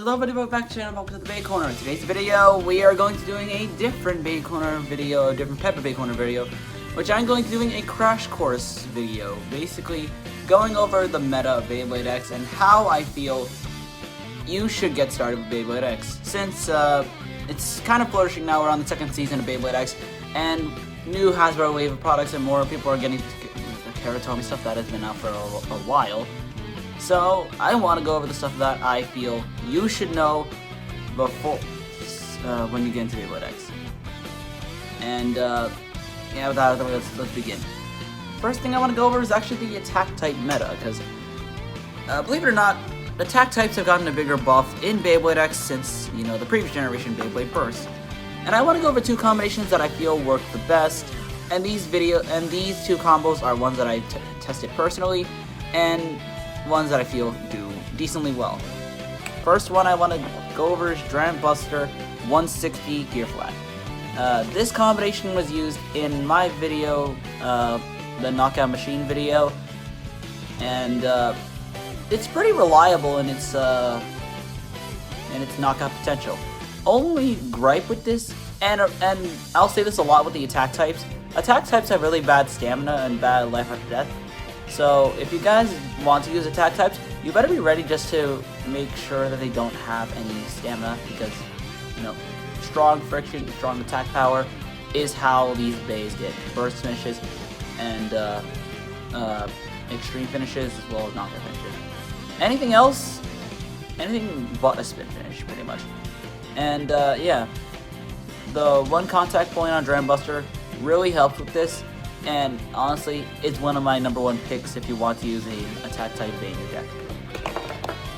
Hello everybody, back to the channel, welcome to the Beyblade Corner. In today's video, we are going to doing a different Beyblade Corner video, a different type of Beyblade Corner video, which I'm going to doing a crash course video, basically going over the meta of Beyblade X and how I feel you should get started with Beyblade X. Since it's kind of flourishing now, we're on the second season of Beyblade X, and new Hasbro wave of products and more people are getting the Karatome stuff that has been out for a while. So, I want to go over the stuff that I feel you should know before, when you get into Beyblade X. And, yeah, without let's begin. First thing I want to go over is actually the attack type meta, because, believe it or not, attack types have gotten a bigger buff in Beyblade X since, you know, the previous generation Beyblade Burst. And I want to go over two combinations that I feel work the best, and these two combos are ones that I tested personally, and ones that I feel do decently well. First one I want to go over is Dram Buster 160 Gear Flat. This combination was used in my video, the Knockout Machine video, and it's pretty reliable in its knockout potential. Only gripe with this, and I'll say this a lot with the attack types. Attack types have really bad stamina and bad life after death. So if you guys want to use attack types, you better be ready just to make sure that they don't have any stamina, because, you know, strong friction, strong attack power is how these bays get burst finishes and extreme finishes as well as knockout finishes. Anything else, anything but a spin finish pretty much. And yeah, the one contact point on Dram Buster really helps with this. And honestly, it's one of my #1 picks if you want to use a attack type Bey in your deck.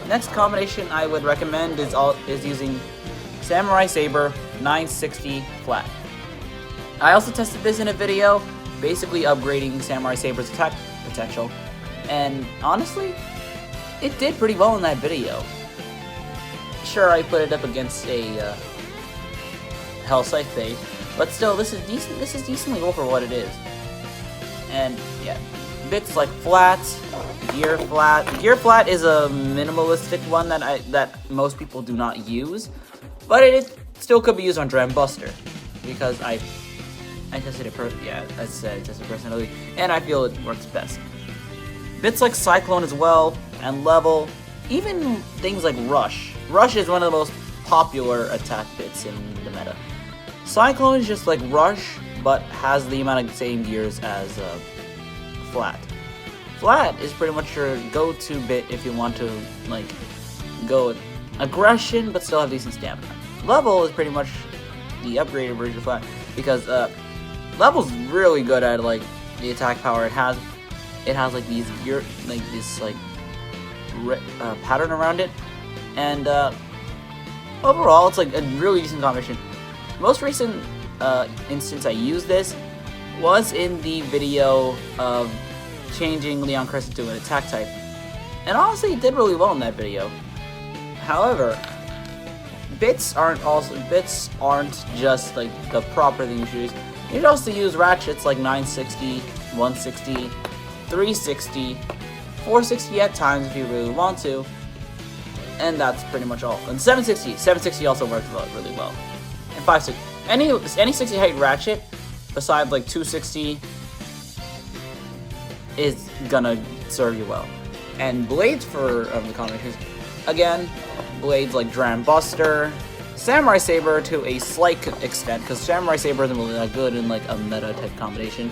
Next combination I would recommend is using Samurai Saber 960 Flat. I also tested this in a video, basically upgrading Samurai Saber's attack potential, and honestly, it did pretty well in that video. Sure, I put it up against a Hell Scythe Bey, but still, this is decent. This is decently well for what it is. And yeah, bits like Flat, Gear Flat. Gear Flat is a minimalistic one that most people do not use, but it still could be used on Dram Buster, because I tested it I tested personally, and I feel it works best. Bits like Cyclone as well, and Level, even things like Rush. Rush is one of the most popular attack bits in the meta. Cyclone is just like Rush, but has the amount of same gears as Flat. Flat is pretty much your go-to bit if you want to like go with aggression but still have decent stamina. Level is pretty much the upgraded version of Flat, because Level's really good at like the attack power. It has like these gear, like this like pattern around it, and overall it's like a really decent combination. Most recent instance I used this was in the video of changing Leon Crescent to an attack type, and honestly it did really well in that video. However, bits aren't just like the proper thing you should use. You should also use ratchets like 960, 160, 360, 460 at times if you really want to, and that's pretty much all. And 760 also works really well. And 560. Any 60 height ratchet besides like 260 is gonna serve you well. And blades for the combinations, again, blades like Dram Buster, Samurai Saber to a slight extent, because Samurai Saber isn't really that good in like a meta type combination,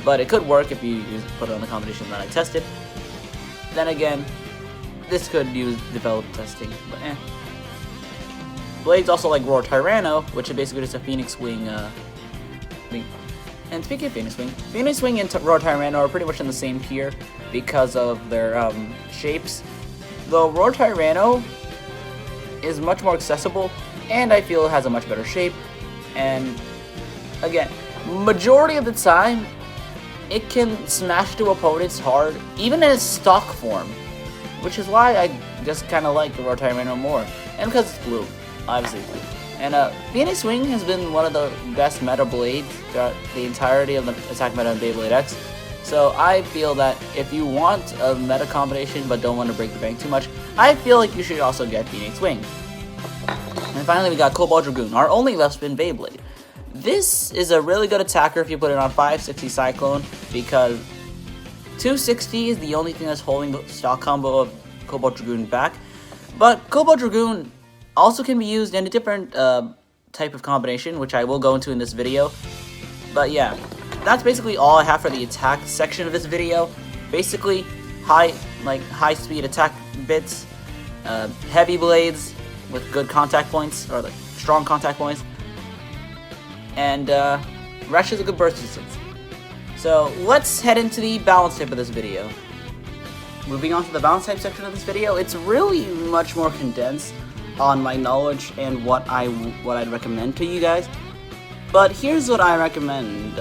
but it could work if you put it on the combination that I tested. Then again, this could use developed testing, but eh. Blades also like Roar Tyranno, which is basically just a Phoenix Wing thing. And speaking of Phoenix Wing and Roar Tyranno are pretty much in the same tier because of their shapes. Though Roar Tyranno is much more accessible, and I feel it has a much better shape. And again, majority of the time, it can smash to opponents hard, even in its stock form, which is why I just kind of like the Roar Tyranno more, and because it's blue. Obviously. And Phoenix Wing has been one of the best meta blades throughout the entirety of the attack meta in Beyblade X. So I feel that if you want a meta combination but don't want to break the bank too much, I feel like you should also get Phoenix Wing. And finally, we got Cobalt Dragoon, our only left spin Beyblade. This is a really good attacker if you put it on 560 Cyclone, because 260 is the only thing that's holding the stock combo of Cobalt Dragoon back. But Cobalt Dragoon also can be used in a different type of combination, which I will go into in this video. But yeah, that's basically all I have for the attack section of this video. Basically, high speed attack bits, heavy blades with good contact points, or like strong contact points, and Rush is a good burst distance. So let's head into the balance type of this video. Moving on to the balance type section of this video, it's really much more condensed on my knowledge and what I'd recommend to you guys. But here's what I recommend,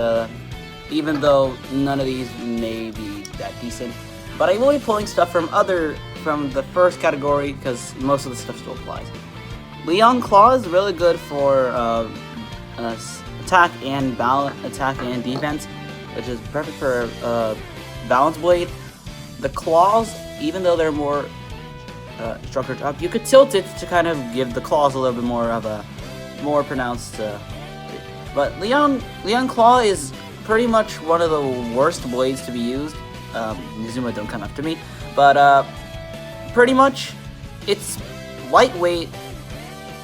even though none of these may be that decent. But I will be pulling stuff from the first category, because most of the stuff still applies. Leon Claw is really good for attack and defense, which is perfect for balance blade. The claws, even though they're more structured up, you could tilt it to kind of give the claws a little bit more of a more pronounced. But Leon Claw is pretty much one of the worst blades to be used. Nizuma don't come after me, but pretty much it's lightweight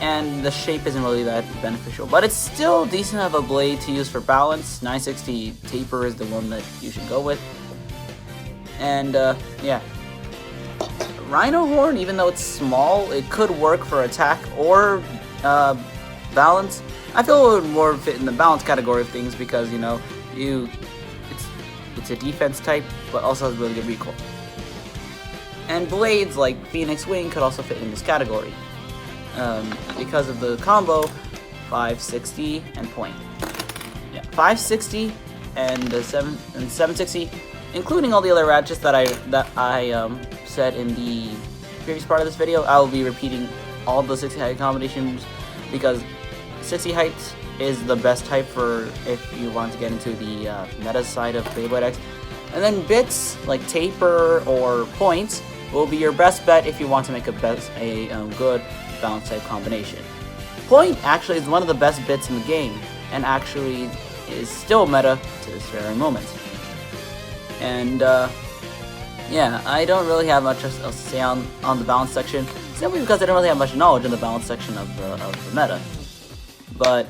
and the shape isn't really that beneficial, but it's still decent of a blade to use for balance. 960 taper is the one that you should go with. And yeah, Rhino Horn, even though it's small, it could work for attack or balance. I feel it would more fit in the balance category of things, because you know, it's a defense type, but also has really good recoil. And blades like Phoenix Wing could also fit in this category, because of the combo 560 and point. Yeah, 560 and 760, including all the other ratchets that I said in the previous part of this video. I will be repeating all the 60 height combinations, because 60 height is the best type for if you want to get into the meta side of Beyblade X. And then bits like taper or points will be your best bet if you want to make a good balance type combination. Point actually is one of the best bits in the game, and actually is still meta to this very moment. And yeah, I don't really have much else to say on the balance section, simply because I don't really have much knowledge in the balance section of the meta. But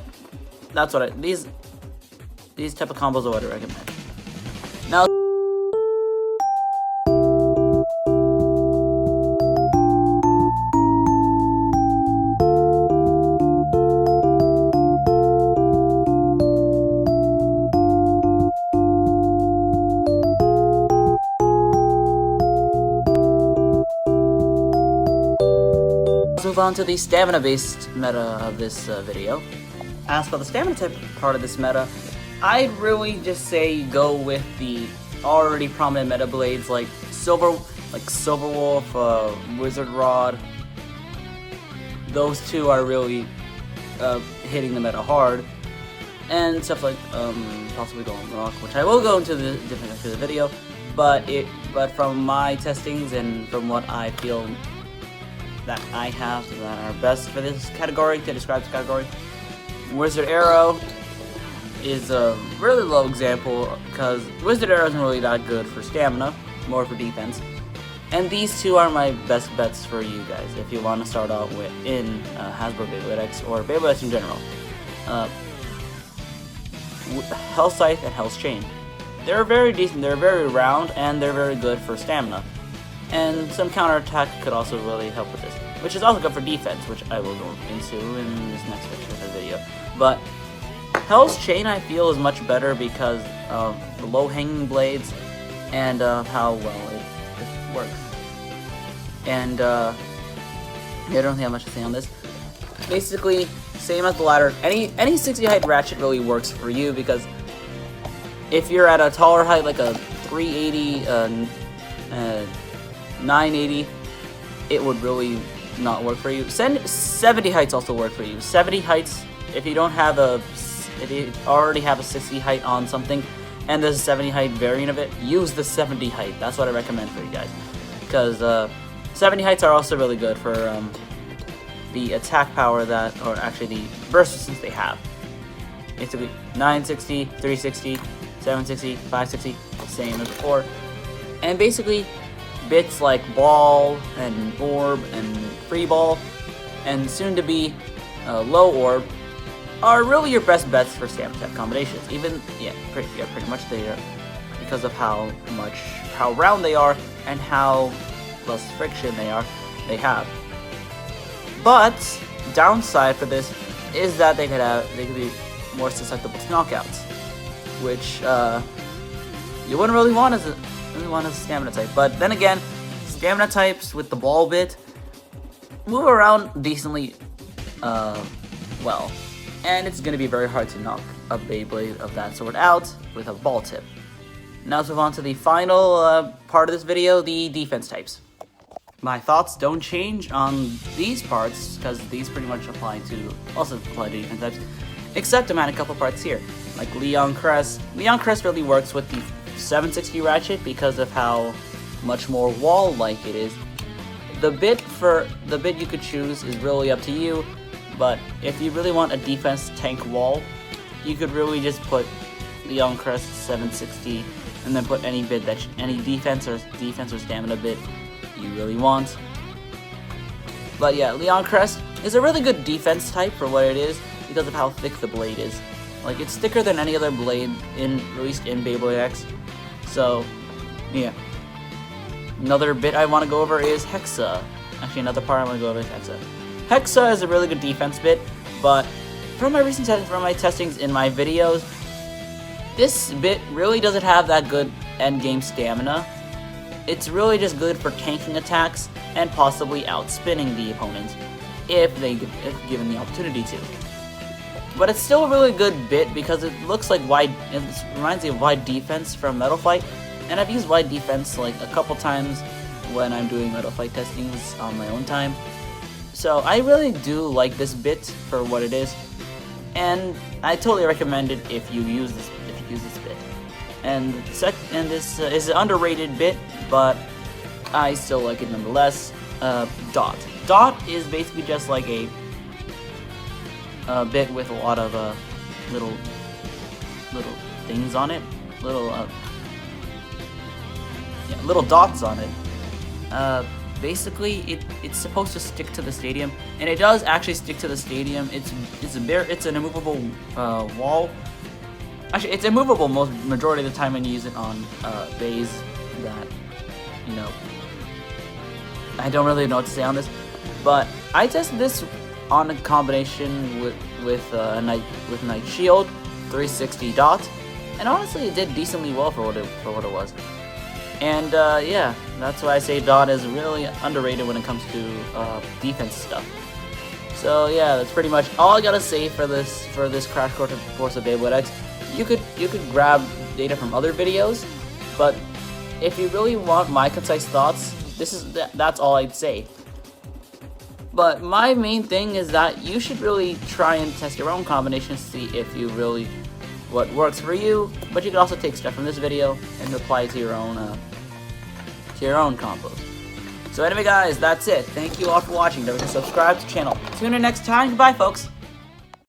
that's what these type of combos are what I recommend. Now, let's move on to the stamina-based meta of this video. As for the stamina type part of this meta, I'd really just say go with the already prominent meta blades like Silver Wolf, Wizard Rod. Those two are really hitting the meta hard, and stuff like possibly Golden Rock, which I will go into the different after the video. But from my testings and from what I feel that I have that are best for this category, to describe this category, Wizard Arrow is a really low example, because Wizard Arrow isn't really that good for stamina, more for defense. And these two are my best bets for you guys if you want to start out with in Hasbro Beyblade X or Beyblade X in general. Hell Scythe and Hell's Chain. They're very decent, they're very round, and they're very good for stamina. And some counterattack could also really help with this, which is also good for defense, which I will go into in this next section of the video. But Hell's Chain, I feel, is much better because of the low-hanging blades and how well it works. And yeah, I don't think I have much to say on this. Basically, same as the ladder. Any 60 height ratchet really works for you, because if you're at a taller height, like a 380, 980, it would really not work for you. 70 heights also work for you. 70 heights, if you already have a 60 height on something and there's a 70 height variant of it, use the 70 height. That's what I recommend for you guys, because 70 heights are also really good for the attack power that, or actually the burst resistance they have. Basically 960, 360, 760, 560, same as before. And basically bits like Ball and Orb and Free Ball and soon to be Low Orb are really your best bets for stamina type combinations. Even pretty much they are, because of how round they are and how less friction they have. But downside for this is that they could be more susceptible to knockouts, which you wouldn't really want as a stamina type. But then again, stamina types with the ball bit move around decently well, and it's going to be very hard to knock a Beyblade of that sort out with a ball tip. Now let's move on to the final part of this video, the defense types. My thoughts don't change on these parts, because these pretty much also apply to defense types, except I'm at a couple parts here, like Leon Crest. Leon Crest really works with the 760 ratchet because of how much more wall-like it is. The bit you could choose is really up to you, but if you really want a defense tank wall, you could really just put Leon Crest 760 and then put any bit any defense or stamina bit you really want. But yeah, Leon Crest is a really good defense type for what it is because of how thick the blade is. Like, it's thicker than any other blade released in Beyblade X. So yeah. Another bit I want to go over is Hexa. Actually, another part I want to go over is Hexa. Hexa is a really good defense bit, but from my testings in my videos, this bit really doesn't have that good endgame stamina. It's really just good for tanking attacks and possibly outspinning the opponent if given the opportunity to. But it's still a really good bit because it looks like it reminds me of wide defense from Metal Fight, and I've used wide defense like a couple times when I'm doing Metal Fight testings on my own time. So I really do like this bit for what it is, and I totally recommend it if you use this bit. And this is an underrated bit, but I still like it nonetheless. Dot. Dot is basically just like a bit with a lot of little things on it, little dots on it. Basically, it's supposed to stick to the stadium, and it does actually stick to the stadium. It's an immovable wall. Actually, it's immovable majority of the time when you use it on bays that, I don't really know what to say on this, but I tested this on a combination with Night Shield 360 Dot, and honestly, it did decently well for what it was. And yeah, that's why I say Dot is really underrated when it comes to defense stuff. So yeah, that's pretty much all I gotta say for this crash course of Beyblade X. You could grab data from other videos, but if you really want my concise thoughts, that's all I'd say. But my main thing is that you should really try and test your own combinations to see if you really what works for you. But you can also take stuff from this video and apply it to your own combos. So anyway, guys, that's it. Thank you all for watching. Don't forget to subscribe to the channel. Tune in next time. Goodbye, folks.